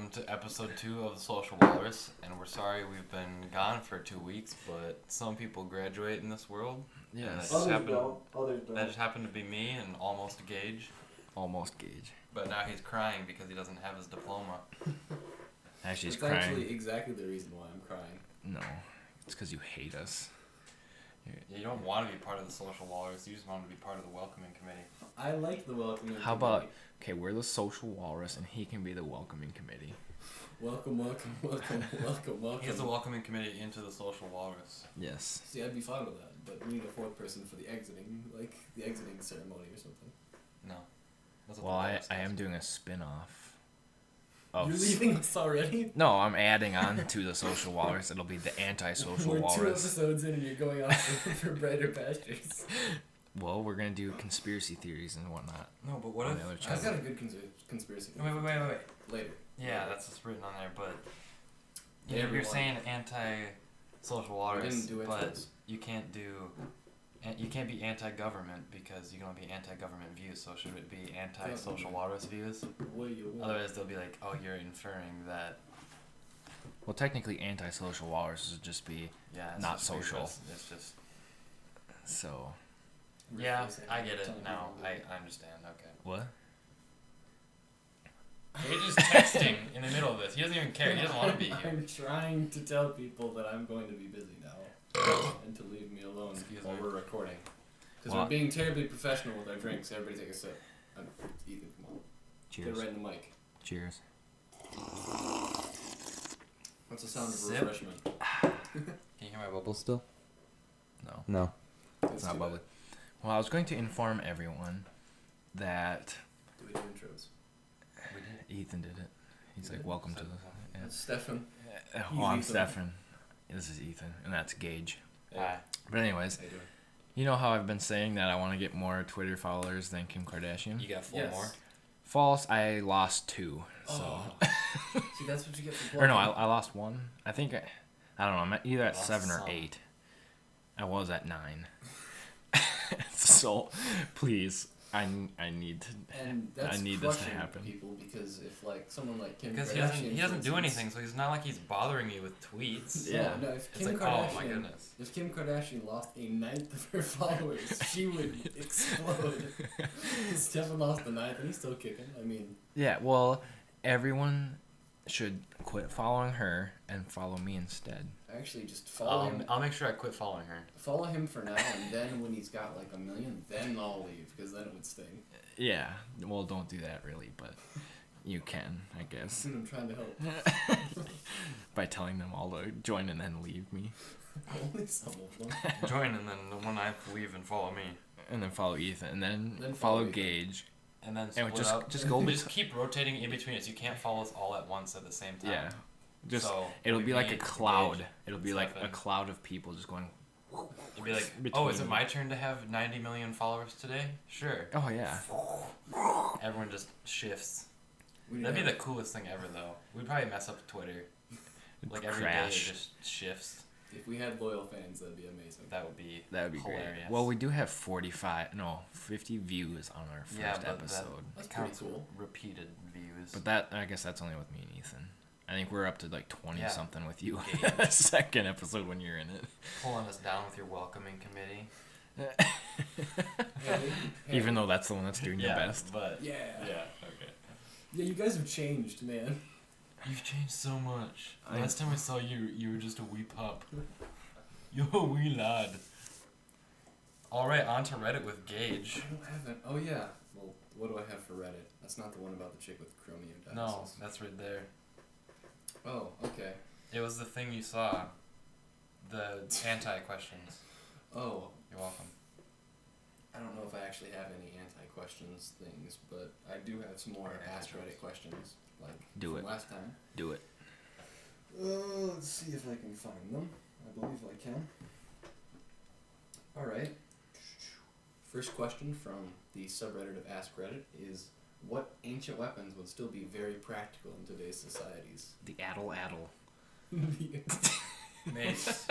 welcome to episode 2 of the Social Walrus, and we're sorry we've been gone for 2 weeks, but some people graduate in this world. Yes. And Others don't. that just happened to be me and almost Gage. Almost Gage. But now he's crying because he doesn't have his diploma. Actually, he's It's crying. actually exactly the reason why I'm crying. No, it's because you hate us. Yeah, you don't want to be part of the Social Walrus, you just want to be part of the welcoming committee. I like the welcoming How committee. about, okay, we're the Social Walrus, and he can be the welcoming committee. Welcome. He's the welcoming committee into the Social Walrus. Yes. See, I'd be fine with that, but we need a fourth person for the exiting ceremony or something. No. That's what Well, the I Walrus does. am doing a spin-off. You're leaving us already? No, I'm adding on to the Social Walrus. It'll be the anti-social We're 2 walrus. episodes in and you're going off for brighter pastures. Well, we're going to do conspiracy theories and whatnot. No, but what on if... the other I've channel. got a good conspiracy theory. Wait. Later. Yeah, that's what's written on there, but... Yeah, You're everyone. saying anti-social We walrus, didn't do it but first. you can't be anti-government because you can only be anti-government views, so should it be anti-social walrus views? What do you want? Otherwise they'll be like, oh, you're inferring that, Well, technically, anti-social walrus would just be yeah, it's not just weird, social. It's just, So. yeah, Rephrasing. I get it Telling now, people. I understand, okay. What? You're just texting in the middle of this, he doesn't even care, he doesn't want to be here. I'm trying to tell people that I'm going to be busy now and to leave me alone Excuse while me. we're recording. Because Well, we're being terribly professional with our drinks. Everybody take a sip. Ethan, come on. Get Cheers. it right in the mic. Cheers. What's the sound of Sip. refreshment? Can you hear my bubbles still? No. No. It's not bubbly. Well, I was going to inform everyone that Do we do intros? We did. Ethan did it. He's like, did? welcome to the... Yeah. That's Stefan. Oh, He's I'm Ethan. Stefan. This is Ethan, and that's Gage. Hi. But anyways, How you doing? you know how I've been saying that I want to get more Twitter followers than Kim Kardashian? You got 4 Yes. more? False. I lost 2. So. Oh. See, that's what you get for Or no, blocking. I lost 1. I think I don't know. I'm either at Lost 7 or some. 8. I was at 9. So, please, I need to. And that's I need this to crushing happen. people because if like someone like Kim Because Kardashian, he doesn't for do instance- anything, so he's not like he's bothering you with tweets. Yeah. No, if It's Kim like, Kardashian, oh my goodness. if Kim Kardashian lost a ninth of her followers, she would explode. Stefan lost the ninth, and he's still kicking. I mean, Yeah, well, everyone should quit following her and follow me instead. actually, just follow him. I'll make sure I quit following her. Follow him for now, and then when he's got like 1 million, then I'll leave because then it would sting. Yeah, well, don't do that really, but you can, I guess. I'm trying to help. By telling them all to join and then leave me. Only some of them. Join and then the one I leave and follow me. And then follow Ethan, and then, Then follow follow Ethan. And Gage. then And split up. just go We just keep rotating in between us. You can't follow us all at once at the same time. Yeah. Just So, it'll like be like me, a cloud. Gage, It'll be like a Stefan. cloud of people just going. You'd be like, Between- oh, is it my turn to have 90 million followers today? Sure. Oh yeah. Everyone just shifts. We That'd be need the coolest thing ever, though. We'd probably mess up Twitter. Like every day Crash. it just shifts. if we had loyal fans, that'd be amazing. That would be Great. hilarious. Well, we do have 50 views on our first Yeah, but that- episode. That's counts pretty cool. repeated views. But that, I guess that's only with me and Ethan. I think we're up to like 20 Yeah. something with you. Okay. Second episode when you're in it. Pulling us down with your welcoming committee. Hey, Even though that's the one that's doing your best. But Yeah. okay. Yeah, you guys have changed, man. You've changed so much. Last time I saw you, you were just a wee pup. You're a wee lad. Alright, on to Reddit with Gage. I don't have it. Oh yeah. Well, what do I have for Reddit? That's not the one about the chick with chromium No, dialysis. that's right there. Oh, okay. It was the thing you saw. The anti-questions. Oh, You're welcome. I don't know if I actually have any anti-questions things, but I do have some more Ask Reddit questions, like Do from it. last time. Do it. Let's see if I can find them. I believe I can. Alright. First question from the subreddit of Ask Reddit is, what ancient weapons would still be very practical in today's societies? The addle. Mace.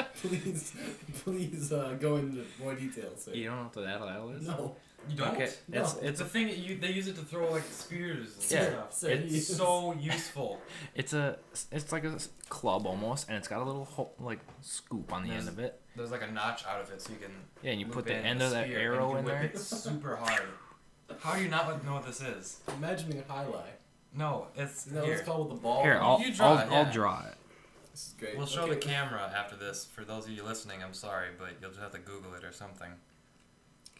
Please go into more details, sir. You don't know what the addle is? No. You don't? Okay, No. it's It's a thing they use it to throw like spears and Yeah, stuff. sir, It's so useful. it's like a club almost, and it's got a little like scoop on the end of it. There's like a notch out of it so you can. Yeah, and you put loop the in end of that spear arrow and in you whip there. it super hard. How do you not know what this is? Imagining a highlight. No, it's No, here. it's called with the ball. Here, You draw it, I'll yeah. draw it. This is great. We'll show Okay, the camera after this. For those of you listening, I'm sorry, but you'll just have to Google it or something.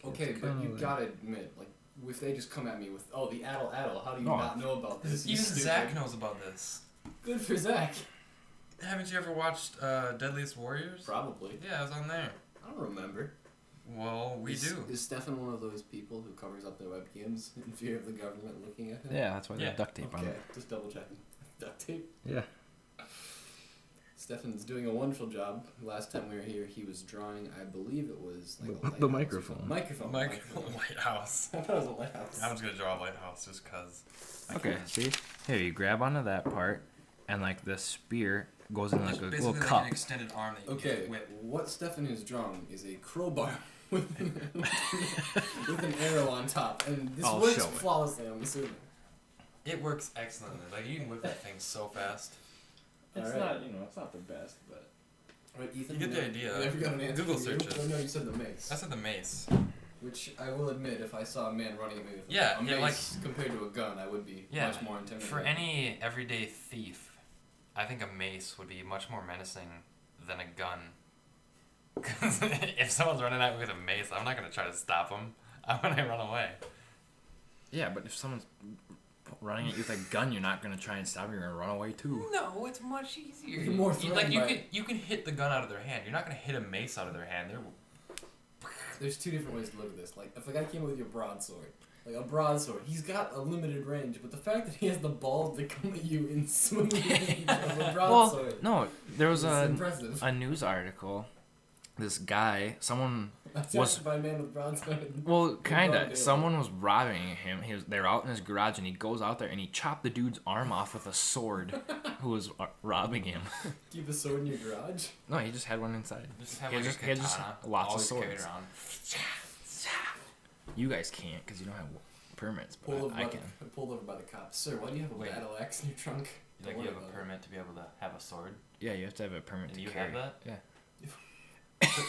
Okay, It's but you kinda gotta admit, like, if they just come at me with, oh, the addle, how do you No. not know about this? You Even stupid. Zach knows about this. Good for Zach. Haven't you ever watched Deadliest Warriors? Probably. Yeah, I was on there. I don't remember. Well, we do. Is Stefan one of those people who covers up their webcams in fear of the government looking at him? Yeah, that's why they Yeah. have duct tape on Okay, it. just double checking. Duct tape. Yeah. Stefan's doing a wonderful job. Last time we were here, he was drawing, I believe it was like a The lighthouse or microphone. something. Microphone. Microphone Lighthouse. I thought it was a lighthouse. I'm just gonna draw a lighthouse just cause. Okay, see? Here, you grab onto that part, and like the spear goes in like It's a basically little like cup. an extended arm that you Okay, can whip. what Stefan is drawing is a crowbar with an arrow on top, and this I'll works show it. flawlessly, I'm assuming. It works excellently. Like you can whip that thing so fast. It's not, it's not the best, but Right, Ethan? You get the idea. I never got an answer Google for you. searches. Oh, no, you said the mace. I said the mace. Which I will admit, if I saw a man running at me with Yeah, a yeah, mace compared to a gun, I would be Yeah, much more intimidated. For any everyday thief, I think a mace would be much more menacing than a gun. Because if someone's running at me with a mace, I'm not gonna try to stop them. I'm gonna run away. yeah, but if someone's running at you with a gun, you're not gonna try and stop. You're gonna run away too. No, it's much easier. You're more You- threatened by you can hit the gun out of their hand. You're not gonna hit a mace out of their hand. They're There's two different ways to look at this. Like, if a guy came with your broadsword, like a broadsword, he's got a limited range, but the fact that he has the balls to come at you in swinging range of a broadsword No, there was is impressive. a news article. This guy, someone Attacked by a man with broadsword. Well, broad kinda. daylight. Someone was robbing him. They were out in his garage, and he goes out there and he chopped the dude's arm off with a sword, who was robbing him. Keep a sword in your garage. No, he just had one inside. just have He like just- a he had just katana. lots of always carried swords. around. You guys can't because you don't have permits, but Pulled over, I by can. pulled over by the cops. Sir, why do you have a Wait. battle axe in your trunk? Like Don't you worry have a about it. permit to be able to have a sword. Yeah, you have to have a permit And to you carry. have that? Yeah,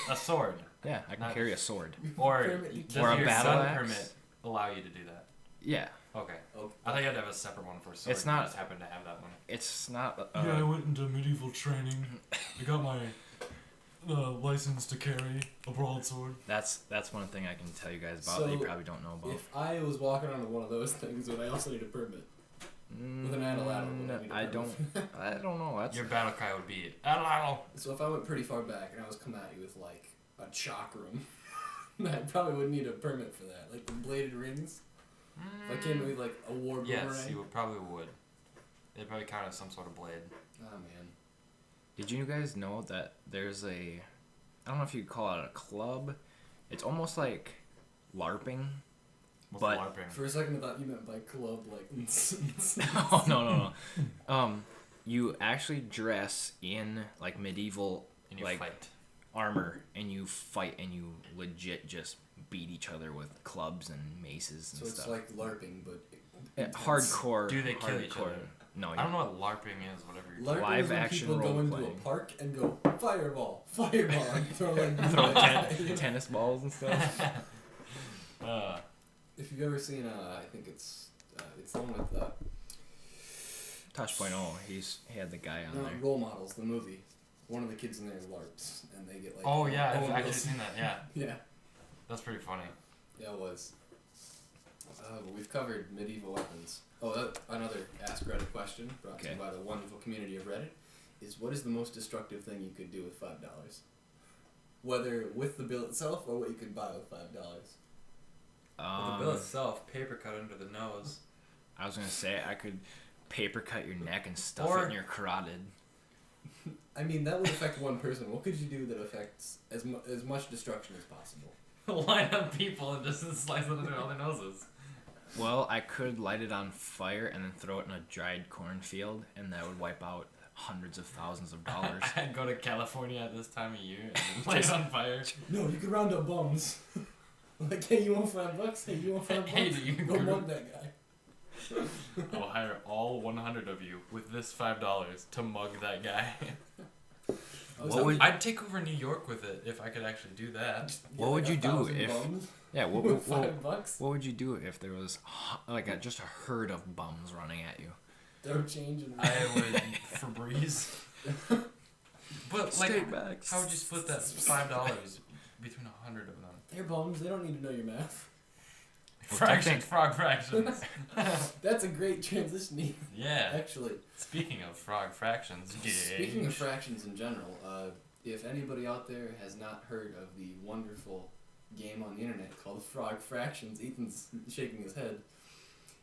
A sword. yeah, I can Not- carry a sword. Or Permit you does Or a your battle son axe? permit allow you to do that? Yeah, Okay. Oh, I thought you had to have a separate one for a sword. It's and you not- just happen to have that one. it's not. Yeah, I went into medieval training. I got my license to carry a broadsword. That's one thing I can tell you guys about that you So, probably don't know about. If I was walking around with one of those things, would I also need a permit? With an addle, would I need a I permit? don't. I don't know. That's Your battle cry would be "Addle." So if I went pretty far back and I was coming at you with like a chalk room, I probably would need a permit for that. Like the bladed rings. If I came with like a war boomerang. Yes, you would probably would. They'd probably count as some sort of blade. Oh man. Did you guys know that there's I don't know if you could call it a club. It's almost like LARPing. What's But- LARPing? For a second I thought you meant by club like No. You actually dress in like medieval And you like fight. armor and you fight and you legit just beat each other with clubs and maces and So it's stuff. like LARPing but intense. Hardcore. Do they kill each hardcore. other? No, I don't know what LARPing is. Whatever you're LARPing Live is when action people go role into a playing. park and go fireball, and throw like throw tennis balls and stuff. If you've ever seen I think it's the one with Touch.0, he had the guy on there. Role Models, the movie. One of the kids in there LARPs and they get like Oh yeah, I've Owen actually Wilson. seen that. Yeah, Yeah. that's pretty funny. Yeah, it was. We've covered medieval weapons. Oh, another Ask Reddit question brought to you Okay. by the wonderful community of Reddit is what is the most destructive thing you could do with $5? Whether with the bill itself or what you could buy with $5. With the bill itself, paper cut under the nose. I was gonna say I could paper cut your neck and stuff Or- it in your carotid. I mean, that would affect one person. What could you do that affects as much destruction as possible? Line up people and just slice it under all their noses. Well, I could light it on fire and then throw it in a dried cornfield, and that would wipe out hundreds of thousands of dollars. I'd go to California at this time of year and light it on fire. No, you could round up bums. Like, hey, you want $5? Hey, you want $5? Hey, do you Go agree? mug that guy. I'll hire all 100 of you with this $5 to mug that guy. What would- I'd take over New York with it if I could actually do that. What would you do 1,000 if- bums Yeah, what with what, $5? what would you do if there was just a herd of bums running at you? Throw change in. I would Febreze. But like, Steakbacks. how would you split that $5 between 100 of them? They're bums. They don't need to know your math. Fractions, frog fractions. That's a great transition, Ethan, Yeah. actually. Speaking of frog fractions, Speaking of fractions in general, if anybody out there has not heard of the wonderful game on the internet called Frog Fractions, Ethan's shaking his head.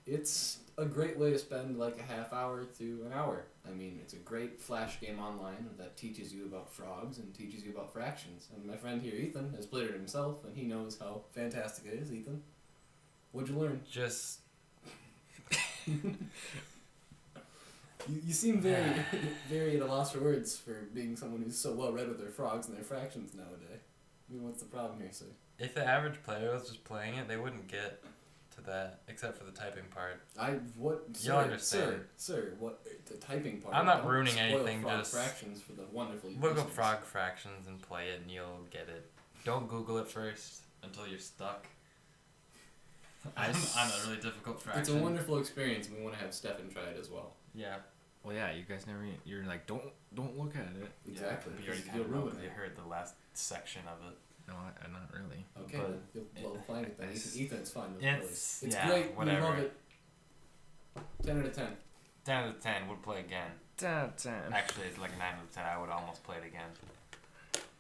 It's a great way to spend like a half hour to an hour. I mean, it's a great flash game online that teaches you about frogs and teaches you about fractions. And my friend here, Ethan, has played it himself, and he knows how fantastic it is. Ethan, what'd you learn? just You seem very very at a loss for words for being someone who's so well read with their frogs and their fractions nowadays. I mean, what's the problem here, sir? if the average player was just playing it, they wouldn't get to that except for the typing part. You'll understand. Sir, what the typing part? I'm not Don't ruining spoil anything, frog just fractions for the wonderful. Look up listeners. frog fractions and play it, and you'll get it. Don't Google it first until you're stuck. I'm a really difficult fraction. It's a wonderful experience, and we want to have Stefan try it as well. Yeah. Well, yeah, you guys never. You're like, don't look at it. Exactly. Yeah, but you already because kind of you'll know ruin because you it. heard the last section of it. No, not really. Okay, but then you'll love playing it then. it's- Ethan, it's fine. It's- It's yeah, great. whatever. We love it. 10 out of 10. 10 out of 10 would play again. Actually, it's like 9 out of 10. I would almost play it again.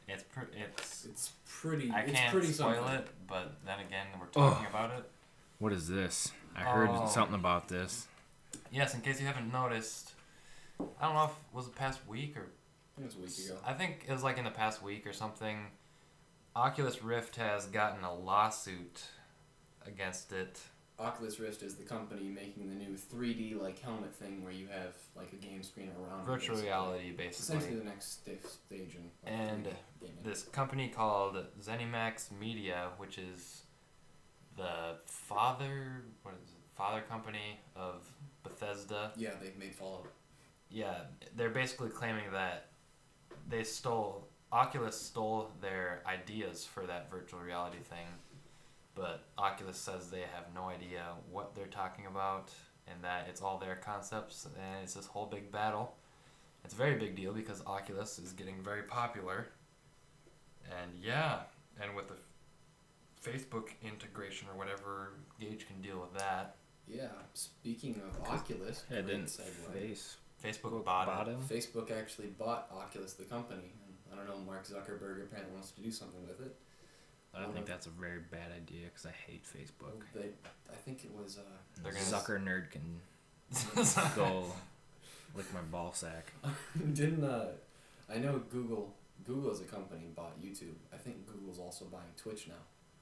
It's It's pretty. I it's can't pretty spoil something. it, but then again, we're talking about it. What is this? I heard Oh. something about this. Yes, in case you haven't noticed, I don't know if it was the past week or I think it was a week ago. I think it was like in the past week or something. Oculus Rift has gotten a lawsuit against it. Oculus Rift is the company making the new 3D like helmet thing where you have like a game screen around. it, Virtual basically. reality, It's essentially basically. the next stage in like, And 3D gaming. This company called ZeniMax Media, which is the father company of Bethesda. Yeah, they've made Fallout. Yeah, they're basically claiming that Oculus stole their ideas for that virtual reality thing, but Oculus says they have no idea what they're talking about and that it's all their concepts, and it's this whole big battle. It's a very big deal because Oculus is getting very popular, and yeah, and with the Facebook integration or whatever, Gage can deal with that. Yeah, speaking of Oculus, Yeah, it great didn't segue. Facebook bought it. him. Facebook actually bought Oculus, the company. And I don't know, Mark Zuckerberg apparently wants to do something with it. I think that's a very bad idea because I hate Facebook. I think it was. They're gonna Zucker nerd can go lick my ball sack. Didn't I know Google as a company bought YouTube. I think Google's also buying Twitch now.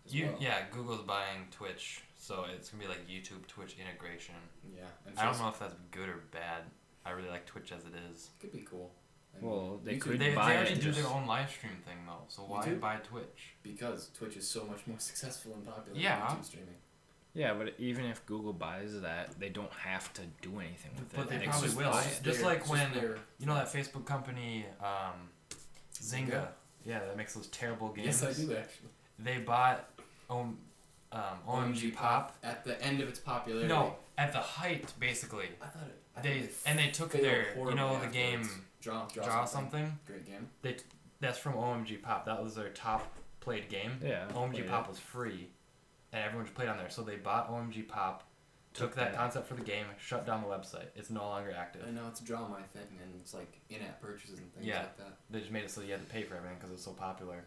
as well. Yeah, Google's buying Twitch, so it's gonna be like YouTube Twitch integration. Yeah. And I don't know if that's good or bad. I really like Twitch as it is. Could be cool. I mean, Well, they YouTube- could They buy already it. do Just, their own live stream thing though, so why YouTube? buy Twitch? because Twitch is so much more successful and popular Yeah. than YouTube streaming. yeah, but even if Google buys that, they don't have to do anything with But it. they They probably just will. buy Just it. They're- like just when their- you know that Facebook company, Zynga. Zynga? Yeah, that makes those terrible games. Yes, I do actually. They bought OMG Pop. At the end of its popularity. No, at the height basically. I thought it. They took failed their horribly the game afterwards. Draw Something. Great game. That's from OMG Pop. That was their top played game. Yeah. OMG played Pop it. was free, and everyone just played on there. So they bought OMG Pop, took that concept for the game, shut down the website. It's no longer active. I know it's a Draw My thing, and it's like in-app purchases and things Yeah. like that. They just made it so you had to pay for everything because it's so popular.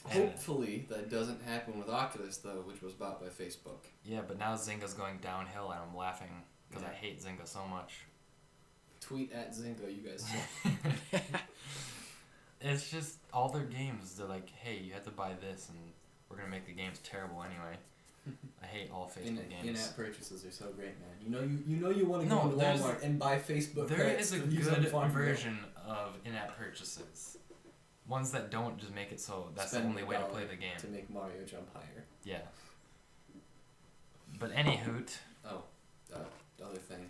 And- Hopefully that doesn't happen with Oculus though, which was bought by Facebook. Yeah, but now Zynga's going downhill, and I'm laughing because I Yeah. hate Zynga so much. Tweet at Zynga, you guys. It's just all their games. They're like, hey, you have to buy this, and we're gonna make the games terrible anyway. I hate all Facebook games. In-app purchases are so great, man. You know you want to go No, into Walmart and buy Facebook. There credits is a to use on good Farmville. version of in-app purchases. Ones that don't just make it so that's Spend the only way to $1 play the game. to make Mario jump higher. Yeah. But any hoot. Oh, the other thing.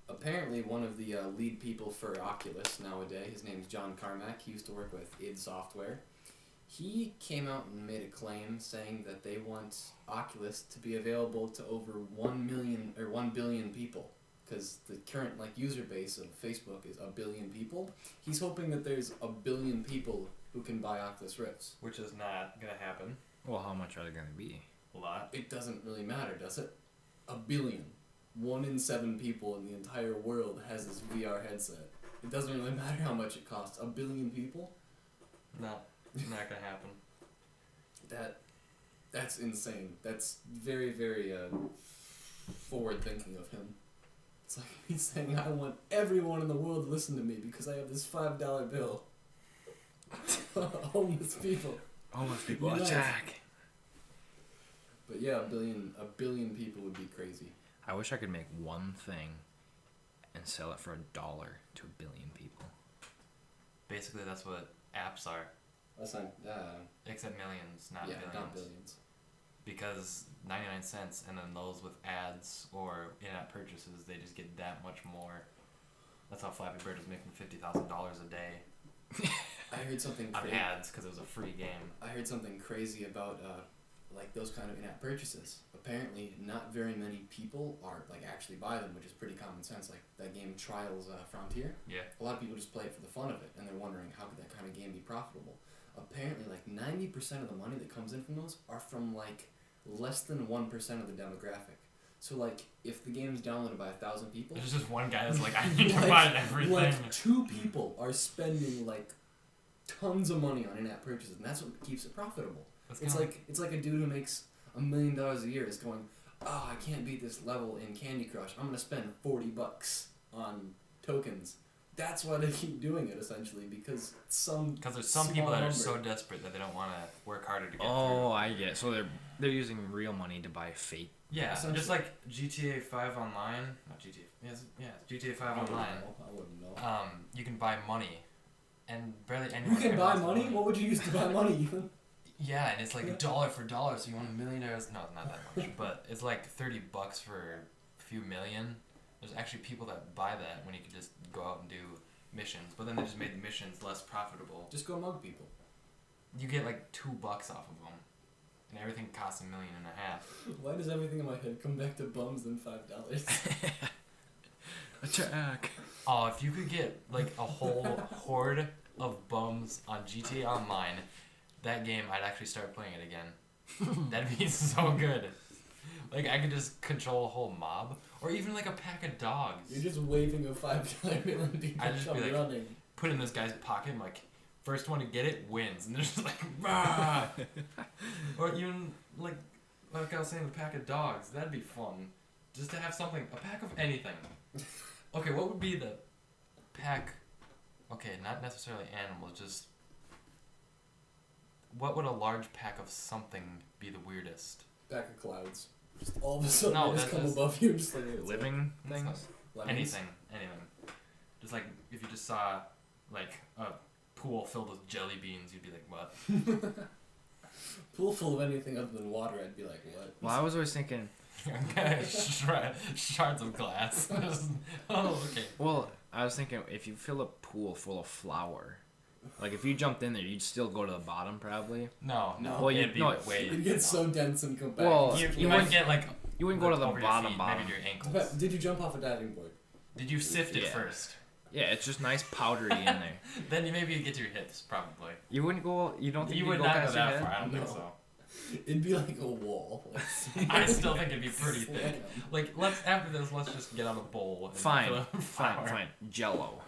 Apparently, one of the lead people for Oculus nowadays, his name's John Carmack. He used to work with id Software. He came out and made a claim saying that they want Oculus to be available to over 1 billion people, because the current user base of Facebook is 1 billion people. He's hoping that there's 1 billion people who can buy Oculus Rifts. Which is not gonna happen. Well, how much are they gonna be? A lot. It doesn't really matter, does it? 1 billion. 1 in 7 people in the entire world has this VR headset. It doesn't really matter how much it costs. 1 billion people? No, not gonna happen. That's insane. That's very, very forward thinking of him. It's like he's saying, I want everyone in the world to listen to me because I have this $5 bill. Homeless people. Homeless people Unite. attack. But yeah, 1 billion people would be crazy. I wish I could make one thing and sell it for $1 to 1 billion people. Basically, that's what apps are. That's not, Except millions, not billions. not billions. Because 99 cents, and then those with ads or in-app purchases, they just get that much more. That's how Flappy Bird is making $50,000 a day I heard something on crazy. ads because it was a free game. I heard something crazy about those kind of in-app purchases. Apparently, not very many people are actually buy them, which is pretty common sense. Like that game Trials Frontier. Yeah. A lot of people just play it for the fun of it, and they're wondering how could that kind of game be profitable. Apparently, 90% of the money that comes in from those are from less than 1% of the demographic. So if the game's downloaded by 1,000 people, There's just one guy that's like, I need to buy everything. 2 people are spending tons of money on in-app purchases, and that's what keeps it profitable. It's like a dude who makes $1 million a year is going, oh, I can't beat this level in Candy Crush. I'm gonna spend $40 on tokens. That's why they keep doing it essentially because there's some people that are so desperate that they don't want to work harder to get through. Oh, I get it. So they're using real money to buy fake. Yeah, just like GTA 5 Online, not GTA. Yes, yeah, GTA 5 Online. I wouldn't know. You can buy money, and barely anyone. You can buy has money? What would you use to buy money, Ethan? Yeah, and it's $1 for $1, so you want $1 million. No, not that much, but it's $30 for a few million. There's actually people that buy that when you could just go out and do missions, but then they just made the missions less profitable. Just go mug people. You get $2 off of them, and everything costs $1.5 million. Why does everything in my head come back to bums and $5? Attack. Oh, if you could get a whole horde of bums on GTA Online, that game I'd actually start playing it again. That'd be so good. I could just control a whole mob, or even a pack of dogs. You're just waving a $5 bill and people I'd just come be running. put in this guy's pocket, and first one to get it wins, and they're just rah! Or even like I was saying, a pack of dogs. That'd be fun, just to have something, a pack of anything. Okay, what would be the pack? Okay, not necessarily animals, just what would a large pack of something be the weirdest? Pack of clouds. Just all of a sudden No, they just that's come just above you and just Living things? lemons. Anything. Just if you just saw a pool filled with jelly beans, you'd be like, what? Pool full of anything other than water, I'd be like, what? Well, I was always thinking. Shards of glass. Oh, okay. Well, I was thinking if you fill a pool full of flour, if you jumped in there, you'd still go to the bottom probably. No. Well, it'd be way. It gets so dense and compact. Well, You might get you wouldn't go to the over bottom. your feet, maybe to your ankles. But did you jump off a diving board? Did you sift it Yeah. first? Yeah, it's just nice powdery in there. Then maybe you get to your hips, probably. You wouldn't go. You don't think You you'd would go not go past your that head? far. I don't think No. so. It'd be like a wall. I still think it'd be pretty thick. Slam. After this, let's just get out a bowl. And Fine, fill it with flour. fine. Jello.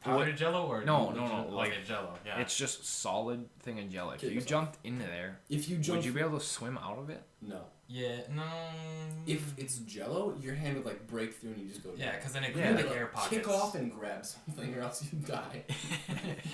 Powdered Jello or No, legit- like, Jello. Yeah. It's just solid thing of jello. If Okay, you so- jumped into there, If you jump, would you be able to swim out of it? no. Yeah, no. If it's Jello, your hand would like break through and you just go. Yeah, because then it Yeah. could You like air pockets. kick off and grab something, or else you die.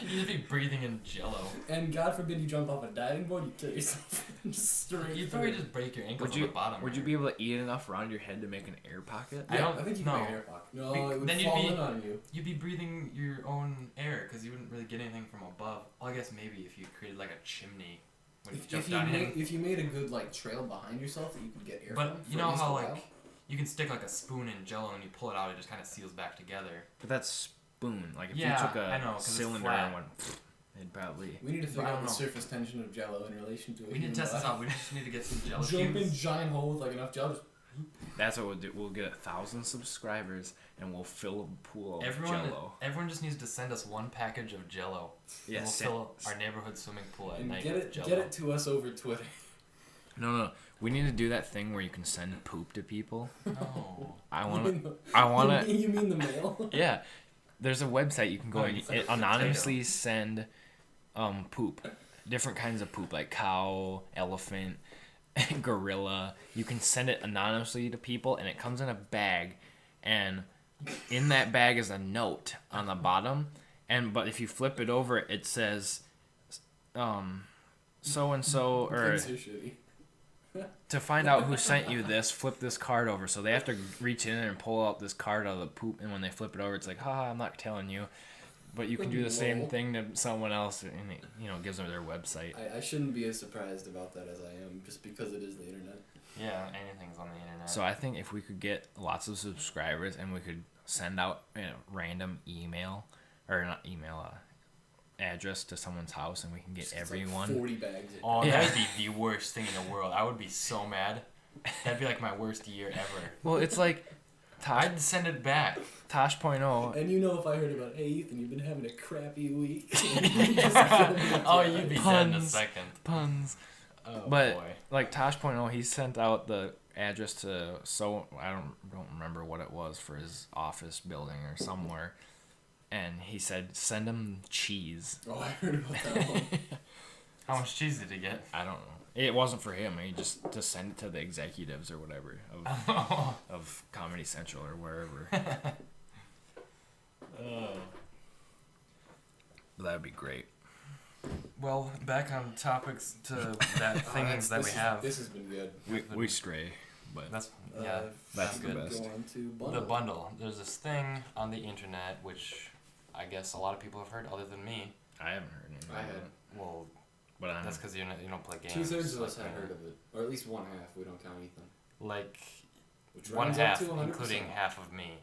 You'd just be breathing in Jello. And God forbid you jump off a diving board, you kill yourself just straight. You'd through. probably just break your ankles Would on the bottom. you be able to eat enough around your head to make an air pocket? Yeah, I think you no. can make an air pocket. No, Be- it would then fall you'd be- in on you. You'd be breathing your own air because you wouldn't really get anything from above. Well, I guess maybe if you created like a chimney when you jumped down in. If you made a good like trail behind yourself that you could get air But from. you for know at least how a like while. you can stick like a spoon in Jello and you pull it out, it just kind of seals back together. But that's spoon. Like if Yeah, you took I know, a 'cause it's cylinder flat. and went, it'd probably. We need to But figure I out don't the know. surface tension of Jello in relation to it. We need to test this out. We just need to get some Jello Jump in cubes. giant hole with like enough Jello. Just That's what we'll do. We'll get 1,000 subscribers and we'll fill a pool of Jello. Everyone just needs to send us one package of Jello. Yeah, and we'll fill our neighborhood swimming pool at and night get with it Jello. get it to us over Twitter. No. We need to do that thing where you can send poop to people. No. I You want mean to. the- I want to. You mean the mail? Yeah. There's a website you can go Oh, and it's like it a anonymously send poop. Different kinds of poop, like cow, elephant, gorilla. You can send it anonymously to people, and it comes in a bag, and in that bag is a note on the bottom, but if you flip it over, it says, so and so, or Kids are shitty. to find out who sent you this, flip this card over. So they have to reach in and pull out this card out of the poop, and when they flip it over, it's like, haha, I'm not telling you. But you can do the same Lol. thing to someone else, and it gives them their website. I shouldn't be as surprised about that as I am, just because it is the internet. Yeah, anything's on the internet. So I think if we could get lots of subscribers and we could send out random email, or not email, address to someone's house, and we can get Just like everyone. 40 bags. Oh, Yeah. that'd be the worst thing in the world. I would be so mad. That'd be like my worst year ever. Well, it's like I'd send it back. Tosh.0. And you know if I heard about, hey Ethan, you've been having a crappy week. Oh, you'd be dead in a Puns. second. Puns. Oh, But boy. like Tosh.0, he sent out the address to I don't remember what it was for his office building or somewhere, and he said send him cheese. Oh, I heard about that one. How much cheese did he get? I don't know. It wasn't for him. He just to send it to the executives or whatever of Comedy Central or wherever. That would be great. Well, back on topics to that things that we This have. This has been good. We stray, but That's Uh, yeah. That's good. the best. Go on to The bundle. bundle. There's this thing on the internet which I guess a lot of people have heard other than me. I haven't heard anything. I about had. it. Well, But I'm that's because you don't play games. 2/3 of like us had me. heard of it, or at least one half. We don't count Ethan. Like Which one rounds half, up to 100%. including half of me.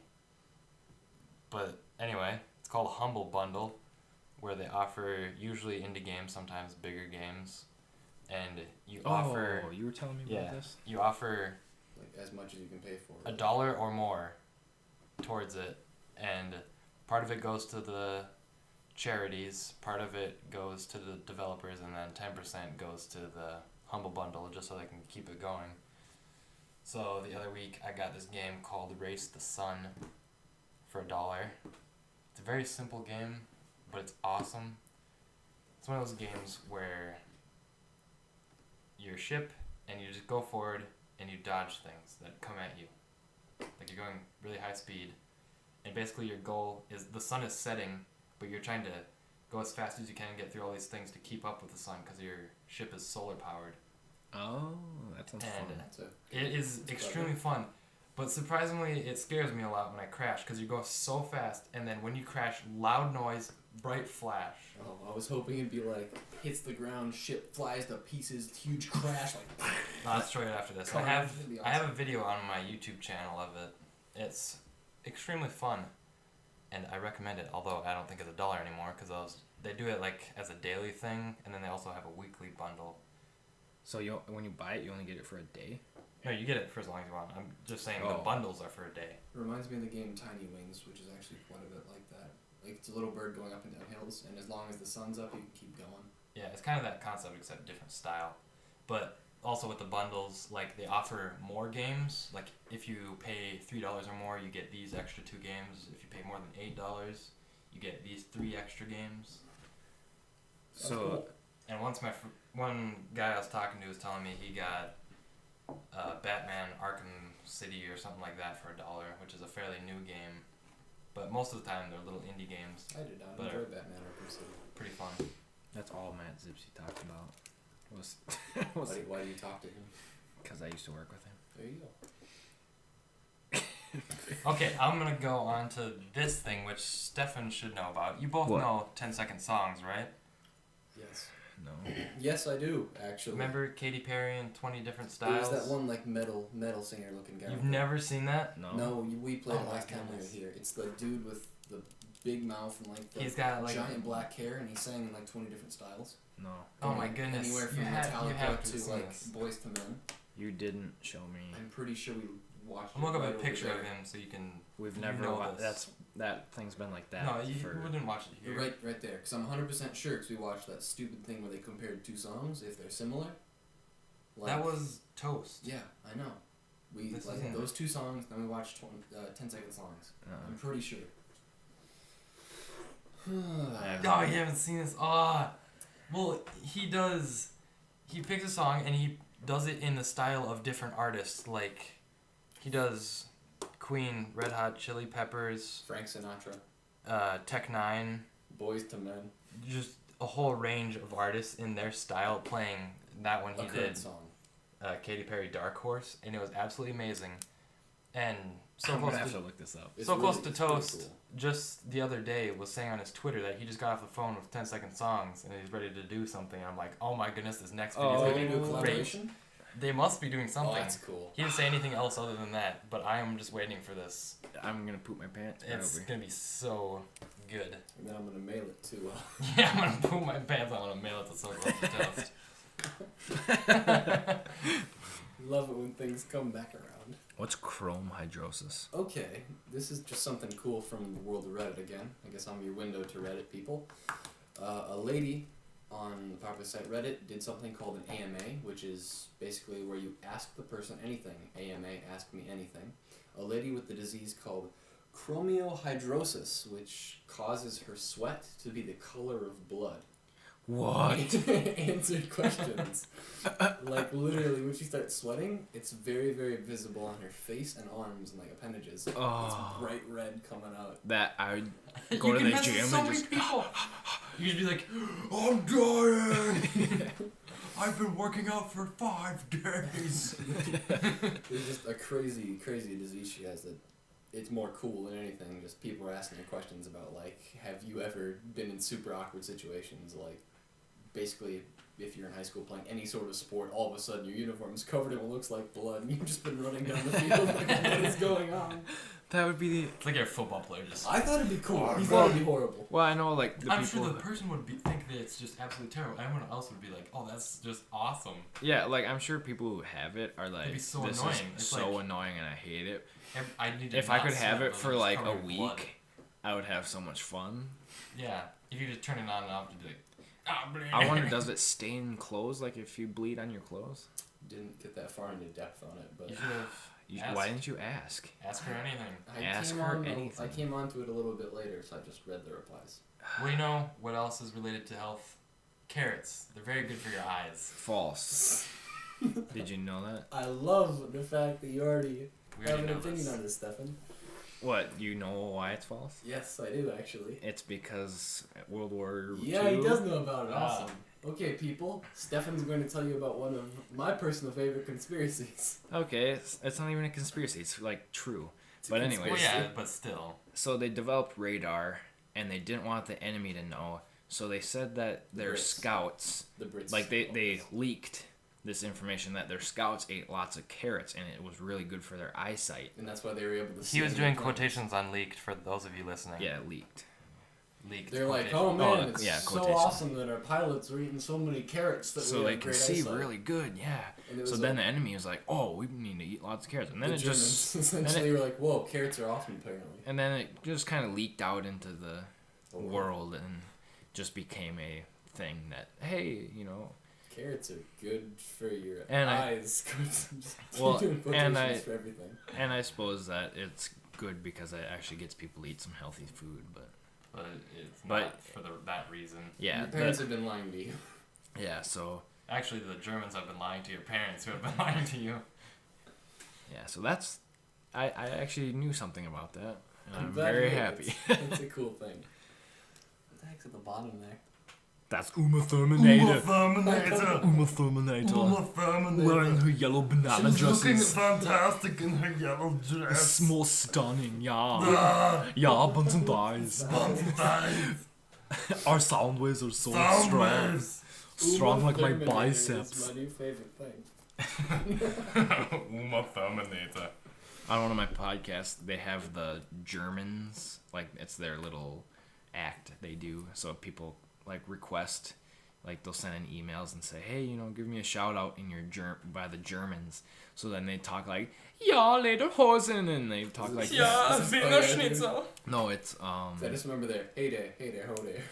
But anyway, it's called a Humble Bundle, where they offer usually indie games, sometimes bigger games, and you offer you were telling me yeah about this? you offer Like as much as you can pay for it. $1 or more towards it, and part of it goes to the charities, part of it goes to the developers, and then 10% goes to the Humble Bundle just so they can keep it going. So the other week I got this game called Race the Sun for $1. It's a very simple game, but it's awesome. It's one of those games where you're a ship and you just go forward and you dodge things that come at you. Like you're going really high speed, and basically your goal is the sun is setting, but you're trying to go as fast as you can and get through all these things to keep up with the sun because your ship is solar powered. Oh, that sounds And fun. That's a, It is That's extremely fun, but surprisingly, it scares me a lot when I crash because you go so fast, and then when you crash, loud noise, bright flash. oh, I was hoping it'd be like hits the ground, ship flies to pieces, huge crash, like. That's straight after this. I Carnage, have that'd be I have a awesome. video on my YouTube channel of it. It's extremely fun, and I recommend it. Although I don't think it's $1 anymore because they do it like as a daily thing, and then they also have a weekly bundle. So when you buy it, you only get it for a day? No, you get it for as long as you want. I'm just saying the Oh. bundles are for a day. It reminds me of the game Tiny Wings, which is actually quite a bit like that. Like it's a little bird going up and down hills, and as long as the sun's up, you can keep going. Yeah, it's kind of that concept except different style. But also with the bundles, like they offer more games. Like if you pay $3 or more, you get these extra 2 games. If you pay more than $8, you get these 3 extra games. Sounds So cool. And once one guy I was talking to was telling me he got Batman Arkham City or something like that for $1, which is a fairly new game. But most of the time they're little indie games. I did not But enjoy Batman Arkham City. Pretty fun. That's all Matt Zipsy talked about. Was Why do you talk to him? because I used to work with him. There you go. Okay, I'm gonna go on to this thing which Stefan should know about. You both What? know 10-second songs, right? Yes. No. Yes, I do actually. Remember Katy Perry and 20 different styles? There's that one like metal singer looking guy. You've never seen that? No. No, we played Oh it my last time we were goodness. here. It's the dude with the big mouth and like the He's got like giant black hair, and he sang in like 20 different styles. No. Oh my Like, goodness. Anywhere from you have Metallica to to see like this. Boys to Men. You didn't show me. I'm pretty sure we watched. I'm gonna it look up right a picture over of there. him so you can. We've You never. know this. That thing's been like that. No, you for. wouldn't watch it here. Right there. Because I'm 100% sure. Because we watched that stupid thing where they compared two songs if they're similar. Like, That was Toast. Yeah, I know. We This like isn't- those two songs. Then we watched 10-second songs. I'm pretty sure. Oh, you haven't seen this? Well, he does. He picks a song and he does it in the style of different artists. Like, he does Queen, Red Hot Chili Peppers, Frank Sinatra, Tech Nine, Boys to Men, just a whole range of artists in their style playing that one a he current did. song. Katy Perry, Dark Horse, and it was absolutely amazing. And so I'm close gonna have to to look this up. It's so close really- to it's pretty Toast, cool. just the other day was saying on his Twitter that he just got off the phone with 10-second songs and he's ready to do something. I'm like, oh my goodness, this next video Are is they going gonna do a to be great. collaboration? They must be doing Oh, something. that's cool. He didn't say anything else other than that, but I am just waiting for this. I'm gonna poop my pants. Right It's over. going to be so good. And then I'm gonna mail it to. Yeah, I'm going to poop my pants. I'm going to mail it to So Close to Toast. Love it when things come back around. What's chrome hydrosis? Okay, this is just something cool from the world of Reddit again. I guess I'm your window to Reddit, people. A lady on the popular site Reddit did something called an AMA, which is basically where you ask the person anything. AMA, ask me anything. A lady with the disease called chromohydrosis, which causes her sweat to be the color of blood. What? Answered questions. Like literally, when she starts sweating, it's very, very visible on her face and arms and like appendages. Oh. It's bright red coming out. That I would You go to can the mess with gym so and many just. people. You should be like, I'm dying. I've been working out for 5 days. It's just a crazy, crazy disease she has that it's more cool than anything. Just people are asking her questions about like, have you ever been in super awkward situations? Like, basically, if you're in high school playing any sort of sport, all of a sudden your uniform's covered in what looks like blood, and you've just been running down the field like, what is going on? That would be the. It's like a football player just. I thought it'd be cool. You Well, thought it'd be horrible. Well, I know like the I'm people. sure the person would think that it's just absolutely terrible. Everyone else would be like, "Oh, that's just awesome." Yeah, like I'm sure people who have it are like, be so this annoying. is It's so like- annoying and I hate it. I need to If I not could have sweat, it but for I'm just like a covered in blood. week, I would have so much fun. Yeah, if you just turn it on and off, you'd be like, "Ah, bleed." I wonder, does it stain clothes? Like if you bleed on your clothes? Didn't get that far into depth on it, but You should have Why asked. didn't you ask? Ask her anything. Ask her I anything. came onto it a little bit later, so I just read the replies. Well, you know what else is related to health? Carrots. They're very good for your eyes. False. Did you know that? I love the fact that you already We have already an know opinion this. on this, Stefan. What? You know why it's false? Yes, I do actually. It's because World War Yeah, II. he does know about it. Ah. Awesome. Okay, people. Stefan's going to tell you about one of my personal favorite conspiracies. Okay, it's not even a conspiracy. It's like true. It's a But anyways, Well, yeah, but still. so they developed radar, and they didn't want the enemy to know. So they said that their Brits. scouts, The Brits. like they leaked this information that their scouts ate lots of carrots, and it was really good for their eyesight. And that's why they were able to see. He was the doing planes. quotations on leaked for those of you listening. Yeah, leaked. Leaked. They're like, quotations. oh man, Oh, it's yeah, so quotation. awesome that our pilots are eating so many carrots that So we they have can great see eyesight. really good, yeah. And it So was then like- the enemy was like, "Oh, we need to eat lots of carrots," and then the it Germans just essentially were like, whoa, carrots are awesome apparently. and then it just kind of leaked out into the Oh, wow. world and just became a thing that hey, you know, Carrots are good for your And eyes. Well, Doing and quotations for everything. and I suppose that it's good because it actually gets people to eat some healthy food, but But it's But- not for that reason. yeah, Your parents have been lying to you. yeah. So Actually, the Germans have been lying to your parents who have been lying to you. Yeah, so that's I actually knew something about that. And I'm glad very you did. happy. It's a cool thing. What the heck's at the bottom there? That's Uma Thurminator. Terminator. Uma Thurminator. Wearing her yellow banana dresses. fantastic in her yellow It's more stunning, yeah. Yeah, buns and thighs. Our sound waves are so strong. Strong like my Terminator biceps. is my new favorite thing. Uma Terminator. On one of my podcasts, they have the Germans, like it's their little act they do. So people like request, like they'll send in emails and say, hey, give me a shout out in your by the Germans. So then they talk like, ja, Lederhosen, and they talk like, Ja, This is- Wiener oh, yeah, Schnitzel. no, it's I just remember there. Hey there, ho there.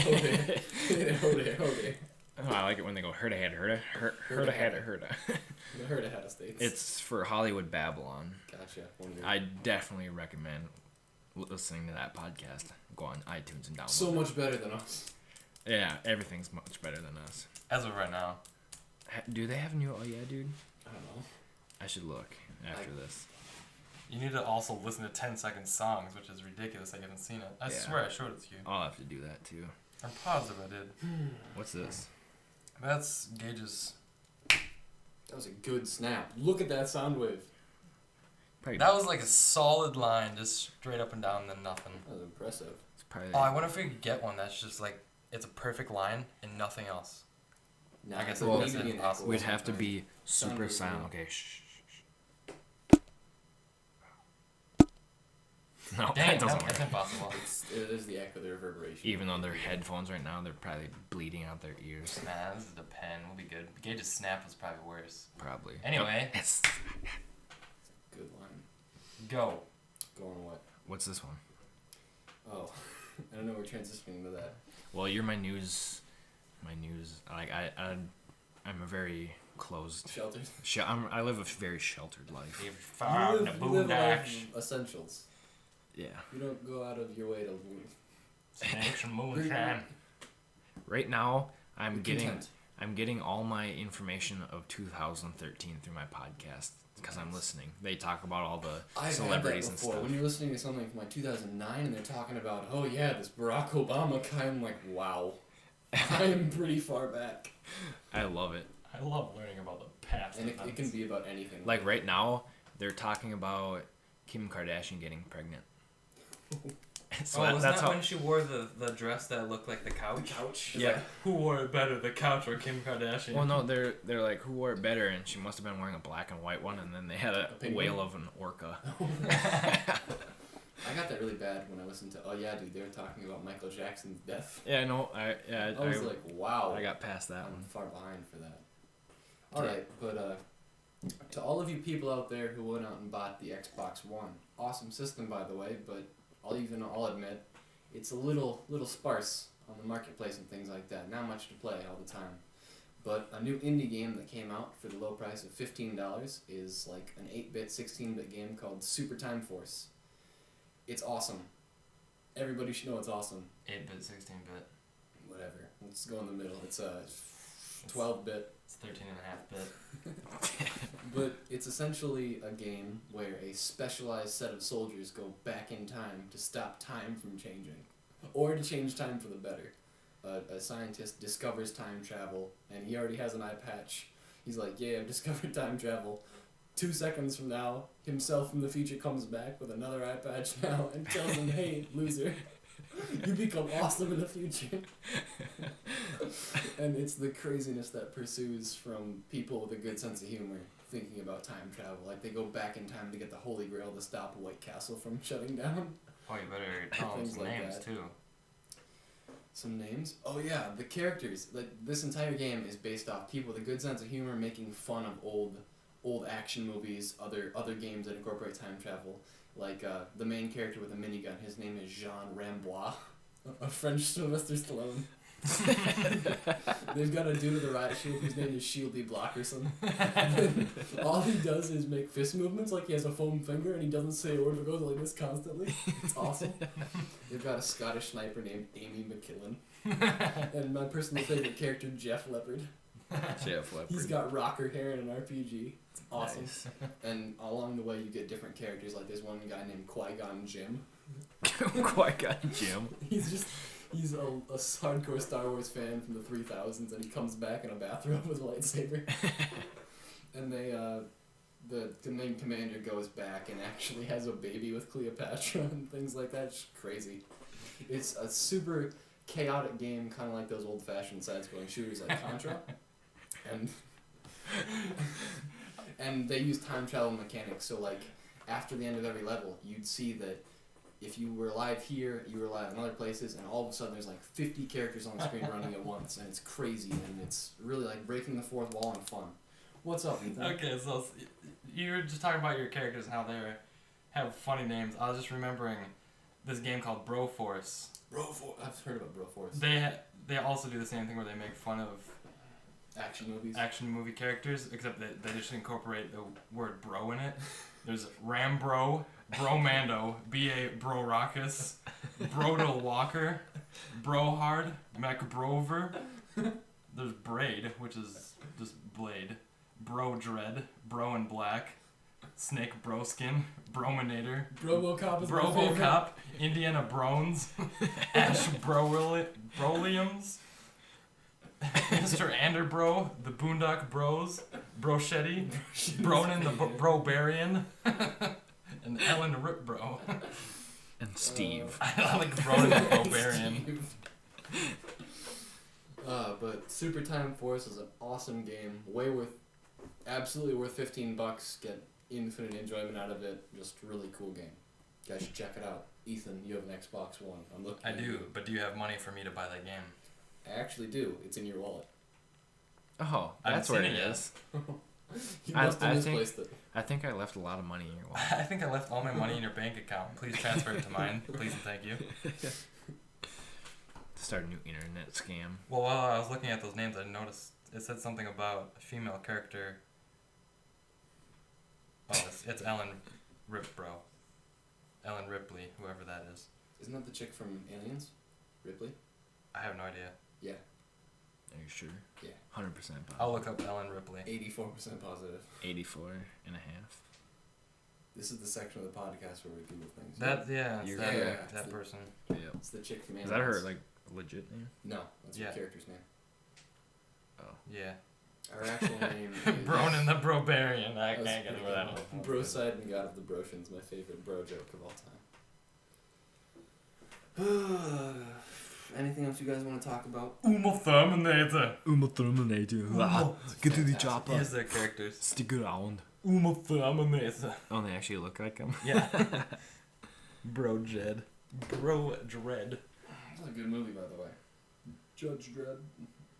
Ho there. Hey there, ho there, ho there. Oh, I like it when they go herda had herda herda. The Herda had a States. It's for Hollywood Babylon. Gotcha. Wonderful. I definitely recommend listening to that podcast. Go on iTunes and download So it. much better than us. Yeah, everything's much better than us. As of right now. Do they have a new? Oh yeah, dude. I don't know. I should look after this. You need to also listen to 10-second songs, which is ridiculous that you haven't seen it. I Yeah. swear I showed it to you. I'll have to do that too. I'm positive I did. What's this? That's Gage's. That was a good snap. Look at that sound wave. Probably, That was like a solid line, just straight up and down, then nothing. That was impressive. it's probably, Oh, I wonder if we could get one that's just like, it's a perfect line and nothing else. Nah, I guess it well, would need to be an impossible. echo we'd or have to something. be super wave, silent. yeah. Okay, shh. No, Dang, that doesn't that's work. impossible. It is the echo, the reverberation. Even though they're headphones right now, they're probably bleeding out their ears. Nah, this is the pen. We'll be good. Gage's snap was probably worse. Probably. Anyway. It's, Good line. Go. Going what? what's this one? Oh, I don't know. We're transitioning to that. Well, you're my news. Like I'm a very closed. Shelters. I live a very sheltered life. You're far in the You live a life boondocks. of essentials. Yeah. You don't go out of your way to move. Snakes and moonshine. Right now, I'm Content. getting all my information of 2013 through my podcast because I'm listening. They talk about all the I've celebrities had and that before. stuff. When you're listening to something from like 2009 and they're talking about, oh yeah, this Barack Obama guy, I'm like, wow. I am pretty far back. I love it. I love learning about the past. And it can be about anything. Like right now, they're talking about Kim Kardashian getting pregnant. So Oh, was that's that how. when she wore the dress that looked like the the couch? couch. Yeah. Who wore it better, the couch or Kim Kardashian? Well, no, they're like, who wore it better? And she must have been wearing a black and white one, and then they had a penguin? whale of an orca. I got that really bad when I listened to. Oh yeah, dude, they were talking about Michael Jackson's death. Yeah, no, I was like, wow. I got past that I'm one. far behind for that. All right, but to all of you people out there who went out and bought the Xbox One, awesome system by the way, but I'll admit, it's a little sparse on the marketplace and things like that. Not much to play all the time. But a new indie game that came out for the low price of $15 is like an 8-bit, 16-bit game called Super Time Force. It's awesome. Everybody should know it's awesome. 8-bit, 16-bit. Whatever. Let's go in the middle. It's a 12-bit. It's 13.5-bit. But it's essentially a game where a specialized set of soldiers go back in time to stop time from changing. Or to change time for the better. A scientist discovers time travel, and he already has an eye patch. He's like, yeah, I've discovered time travel. 2 seconds from now, himself from the future comes back with another eye patch now and tells him, hey, loser, you become awesome in the future. And it's the craziness that pursues from people with a good sense of humor thinking about time travel. Like, they go back in time to get the Holy Grail to stop White Castle from shutting down. Oh, you better tell them Things some like names, that. too. Some names? Oh yeah, the characters. Like, this entire game is based off people with a good sense of humor making fun of old action movies, other games that incorporate time travel. Like the main character with a minigun, his name is Jean Rambois, a French Sylvester Stallone. They've got a dude with a riot shield whose name is Shieldy Blockerson. All he does is make fist movements like he has a foam finger and he doesn't say a word but goes like this constantly. It's awesome. They've got a Scottish sniper named Amy McKillen. And my personal favorite character, Jeff Leopard. Jeff Leopard. He's got rocker hair in an RPG. It's awesome. Nice. And along the way, you get different characters. Like there's one guy named Qui-Gon Jinn. Qui-Gon Jinn. He's a hardcore Star Wars fan from the 3000s, and he comes back in a bathrobe with a lightsaber. And the main commander goes back and actually has a baby with Cleopatra and things like that. It's crazy. It's a super chaotic game, kind of like those old-fashioned side-scrolling shooters like Contra. And they use time travel mechanics, so like after the end of every level, you'd see that if you were alive here, you were alive in other places, and all of a sudden there's like 50 characters on the screen running at once, and it's crazy, and it's really like breaking the fourth wall and fun. What's up, Ethan? Okay, so you were just talking about your characters and how they have funny names. I was just remembering this game called Broforce. I've heard about Broforce. They also do the same thing where they make fun of Action movie characters, except they just incorporate the word bro in it. There's Rambro, Bromando, B.A. Bro Rockus, Brodel Walker, Brohard, MacBrover. There's Braid, which is just Blade, Bro Dread, Bro in Black, Snake Broskin, Brominator, Robocop is my favorite. Robocop, Indiana Brones, Ash Broliums, Mr. Anderbro, the Boondock Bros, Brochetti, Bronin the Brobarian, and Ellen Ripbro. And Steve. I like Bronin the Brobarian. But Super Time Force is an awesome game. Absolutely worth $15. Get infinite enjoyment out of it. Just really cool game. You guys should check it out. Ethan, you have an Xbox One. I'm looking. I do, but do you have money for me to buy that game? I actually do. It's in your wallet. Oh, I haven't that's where seen it it yet. is. You must have misplaced it. I think I left a lot of money in your wallet. I think I left all my money in your bank account. Please transfer it to mine. Please and thank you. Start a new internet scam. Well, while I was looking at those names, I noticed it said something about a female character. Oh, it's Ellen Ripbro. Ellen Ripley, whoever that is. Isn't that the chick from Aliens? Ripley? I have no idea. Yeah. Are you sure? Yeah. 100% positive. I'll look up Ellen Ripley. 84% positive. 84 and a half. This is the section of the podcast where we Google things. That person. Yeah. It's the chick from Aliens. Is that her, like, legit name? No, that's her character's name. Oh. Yeah. Our actual name is... Bronin the Brobarian. I can't get over that. Broside and God of the Broshians, my favorite bro joke of all time. Anything else you guys want to talk about? Uma Thurminator. Uma Thurminator. Get to the chopper. Here's their characters. Stick around. Uma Thurminator. Oh, they actually look like him? Yeah. Bro Dread. Bro Dread. That's a good movie, by the way. Judge Dredd.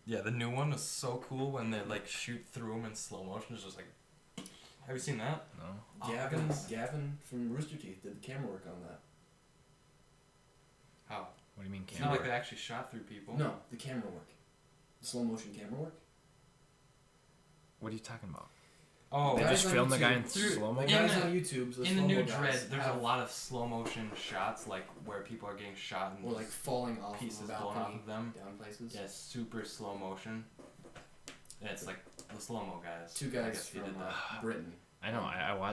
Yeah, the new one is so cool when they like shoot through them in slow motion. It's just like, have you seen that? No. Oh, Gavin from Rooster Teeth did the camera work on that. How? What do you mean It's camera? not like they actually shot through people. No, the camera work. The slow motion camera work. What are you talking about? Oh, They Guys just on filmed the guy YouTube- in through- slow The mo? guys In the- on YouTube, in the new Dread, there's a lot of slow motion shots, like where people are getting shot and or like falling off pieces of the blown off balcony of them. down places. Yeah, super slow motion. And it's like the slow mo guys. Two I guys guess he from did that. Britain. I know.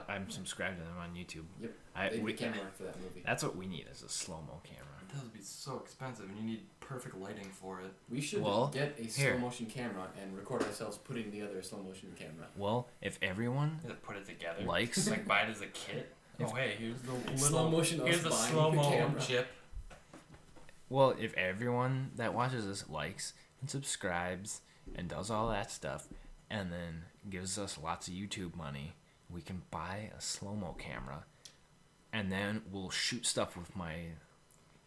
I'm subscribed to them on YouTube. Yep. I, They did we, the camera work for that movie. that's what we need is a slow mo camera. That would be so expensive, and you need perfect lighting for it. We should get a slow motion camera and record ourselves putting together a slow motion camera. Well, if everyone You have to put it together. likes, Like buy it as a kit. Oh hey, here's the little Slow motion us Here's the buying slow the mo camera. chip. well, if everyone that watches this likes and subscribes and does all that stuff, and then gives us lots of YouTube money, we can buy a slow mo camera, and then we'll shoot stuff with my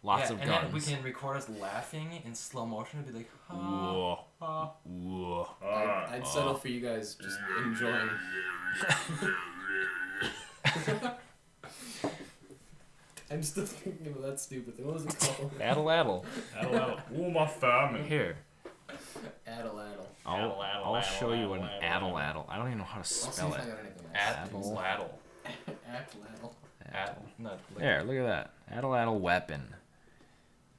lots of and guns. then we can record us laughing in slow motion and be like, Whoa. ha. Whoa. I'd settle for you guys just enjoying. I'm still thinking of that stupid thing. What was it called? Addle addle. Uma Thurman. Here, Addle addle. I'll show you an addle addle. I don't even know how to I'll see spell if I it. got anything else. Addle. Addle. Addle. Addle. Not like There, look at that. Addle addle weapon.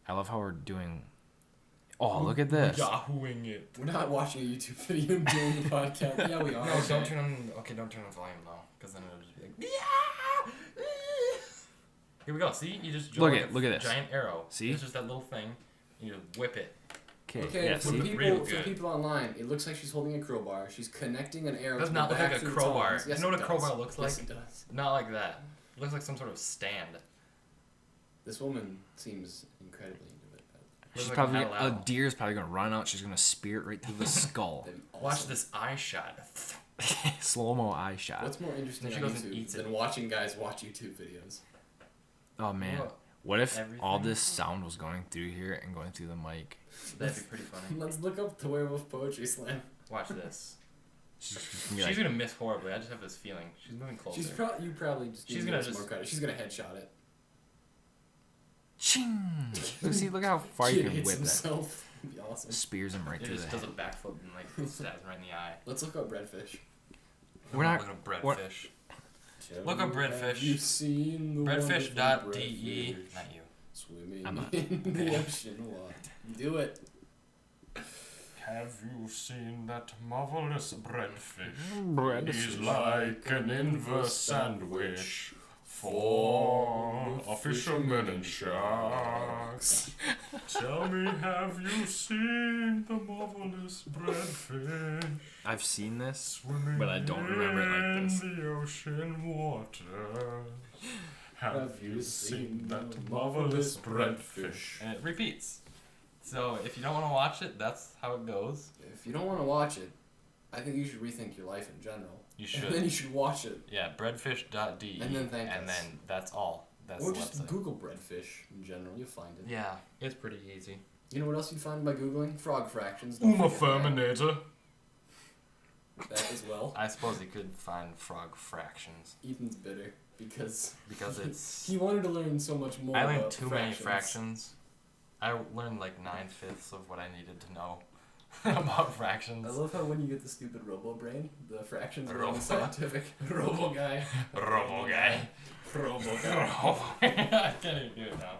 I love how we're doing Oh, look at this. Yahooing it. We're not watching a YouTube video during the podcast. Yeah, we are. No, don't turn on. Okay, don't turn on volume though, because then it'll just be like. Yeah! Here we go. See, you just draw Look like at this. Giant arrow. See? It's just that little thing. You just whip it. Okay, Yeah. for See. Real people, good. online, it looks like she's holding a crowbar. She's connecting an arrow. Does to not the look like back a to the crowbar. tongs. Yes, You know what it a crowbar does. looks Yes, like? it does. Not like that. It looks like some sort of stand. This woman seems incredibly into it. She's Looks like probably an a owl. deer's probably gonna run out. She's gonna spear it right through the skull. That'd be awesome. Watch this eye shot. Slow-mo eye shot. What's more interesting She on goes and YouTube eats it. than watching guys watch YouTube videos? Oh man, Look, what if all everything. this sound was going through here and going through the mic? That'd be pretty funny. Let's look up the Werewolf Poetry Slam. Watch this. She's She's gonna miss horribly. I just have this feeling. She's moving closer. You probably just She's need to gonna give her some just- more credit. She's gonna headshot it. Ching! Look how far you Kid can hits whip that. himself. That'd be awesome. Spears him right It through just the does a head. backflip and like stabs him right in the eye. Let's look up breadfish. We're not- Look at we're- breadfish. Look up breadfish. Have you seen the Breadfish.de. wonderful Not breadfish you. Swimming I'm not. in the ocean water. Do it. Have you seen that marvelous breadfish? Bread. He's like an inverse sandwich for a fisherman and sharks. Tell me, have you seen the marvelous breadfish I've seen this. swimming But I don't remember it like this. in the ocean water? Have you seen that marvelous breadfish? And it repeats. So if you don't want to watch it, that's how it goes. If you don't want to watch it, I think you should rethink your life in general. You And then should. you should watch it. Yeah, breadfish.de. And then thank us. then that's all. That's Or the just website. Google breadfish in general. You'll find it. Yeah, it's pretty easy. You know what else you'd find by Googling? Frog fractions. Don't forget Terminator. that as well. I suppose you could find frog fractions Ethan's bitter because because it's. he wanted to learn so much more. I learned about too many fractions. I learned like 9/5 of what I needed to know about fractions. I love how when you get the stupid robo brain, the fractions are Robo- the scientific. Robo guy. Robo guy. Robo guy. I can't even do it now.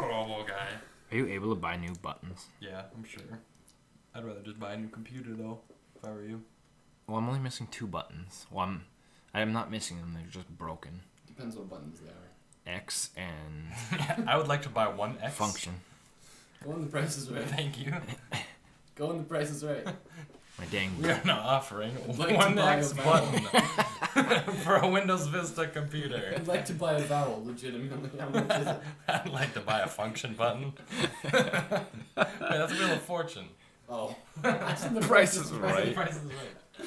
Robo guy. Are you able to buy new buttons? Yeah, I'm sure. I'd rather just buy a new computer though, if I were you. Well, I'm only missing 2 buttons. Well, I'm not missing them. They're just broken. Depends what buttons they are. X and I would like to buy one X. function. Go on the Price is Right. Thank you. Go on the Price is Right. My dang. We are now offering I'd like to one buy X a vowel. button for a Windows Vista computer. I'd like to buy a vowel, legitimately. How much is it? I'd like to buy a function button. Wait, that's a Wheel of Fortune. Oh. The Price is The Right. price is right.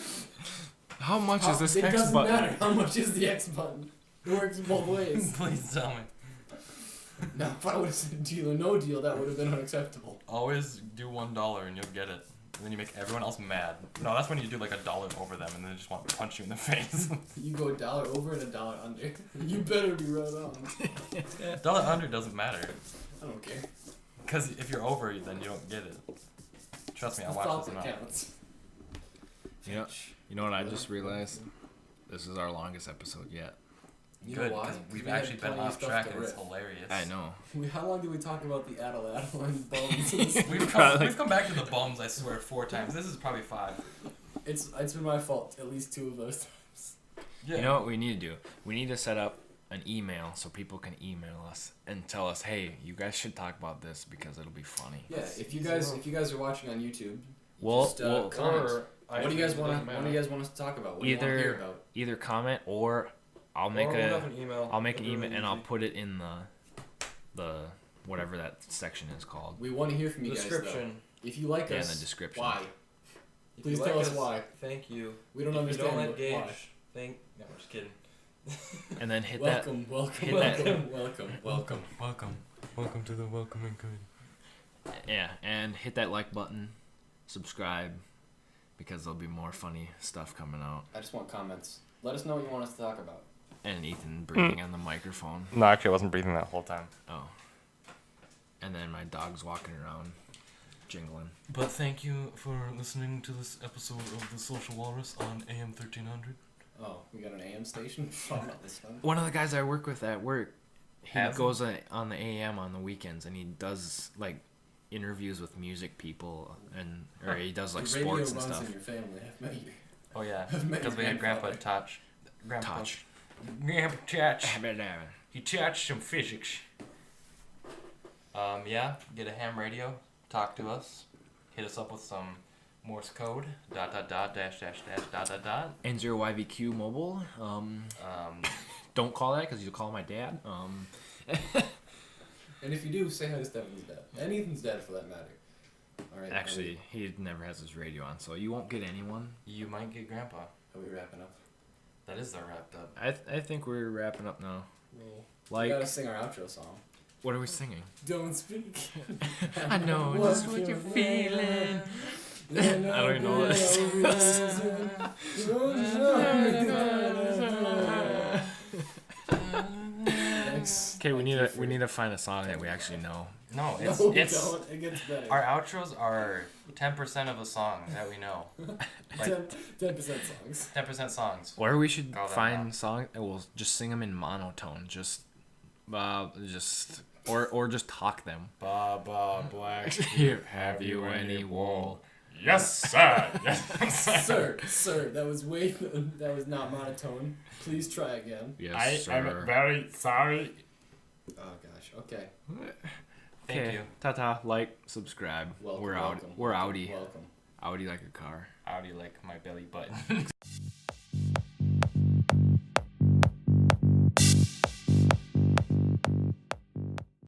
How much is this It X doesn't button? matter how much is the X button. It works both ways. Please tell me. Now, if I would have said deal or no deal, that would have been unacceptable. Always do $1 and you'll get it. And then you make everyone else mad. No, that's when you do like $1 over them and they just want to punch you in the face. You go $1 over and $1 under. You better be right on. Dollar under doesn't matter. I don't care. Because if you're over, then you don't get it. Trust me, I The watched thought this that amount. counts. You know what I just realized? This is our longest episode yet. You Good, know why? because we've We had actually been plenty of off stuff track to and it's riff. hilarious. I know. How long did we talk about the Adelaide and bones? We've come back to the bums, I swear, 4 times. This is probably 5. It's been my fault at least 2 of those times. Yeah. You know what we need to do? We need to set up an email so people can email us and tell us, hey, you guys should talk about this because it'll be funny. Yeah, if you guys are watching on YouTube, Well, just well, comment. What do you guys want us to talk about? What do you want to hear Either about? either comment or I'll make Or we'll have a an email. I'll make an It'll be email really and I'll easy. put it in the whatever that section is called. We want to hear from you guys. Description. Though. If you like Yeah, in us, the description. why? If Please you tell like us why. Thank you. We don't If understand you don't why. engage, thank. No, I'm just kidding. And then hit Welcome hit that- Welcome to the welcoming community. yeah, and hit that like button, subscribe because there'll be more funny stuff coming out. I just want comments. Let us know what you want us to talk about. And Ethan breathing on the microphone. No, actually, I wasn't breathing that whole time. Oh. And then my dog's walking around jingling. But thank you for listening to this episode of the Social Walrus on AM 1300. Oh, we got an AM station? Not this time. One of the guys I work with at work, he Has goes on the AM on the weekends and he does like interviews with music people, or he does like The radio sports and runs stuff. in your family. I've met you. Oh yeah, I've met because your we had Grandpa grandfather. touch. Grandpa Touch. He touched some physics. Yeah, get a ham radio. Talk to us. Hit us up with some Morse code. ... .. N0YVQ mobile. Don't call that because you'll call my dad. And if you do, say hi to Stefan's dad. And Ethan's dad, for that matter. All right. Actually, he never has his radio on, so you won't get anyone. You might get Grandpa. Are we wrapping up? That is the wrapped up. I think we're wrapping up now. Well, Like, we gotta sing our outro song. what are we singing? Don't speak. I know just what you're feeling. I don't even know what Thanks. Okay, we need to find a song that we actually know. No, No, it's we it's don't. It gets better. our outros are 10% of a song that we know. Like 10% songs. 10% songs. Or we should Call that find out. songs and we'll just sing them in monotone, just or just talk them. Baba Black. Here, have you any wool? Yes, sir. Yes, Sir, that was not monotone. Please try again. Yes, sir. very sorry. Oh gosh. Okay. Thank Okay, you. ta-ta, like, subscribe. Welcome. We're out. welcome, We're outie. Welcome. Outie like a car. How do you like my belly button?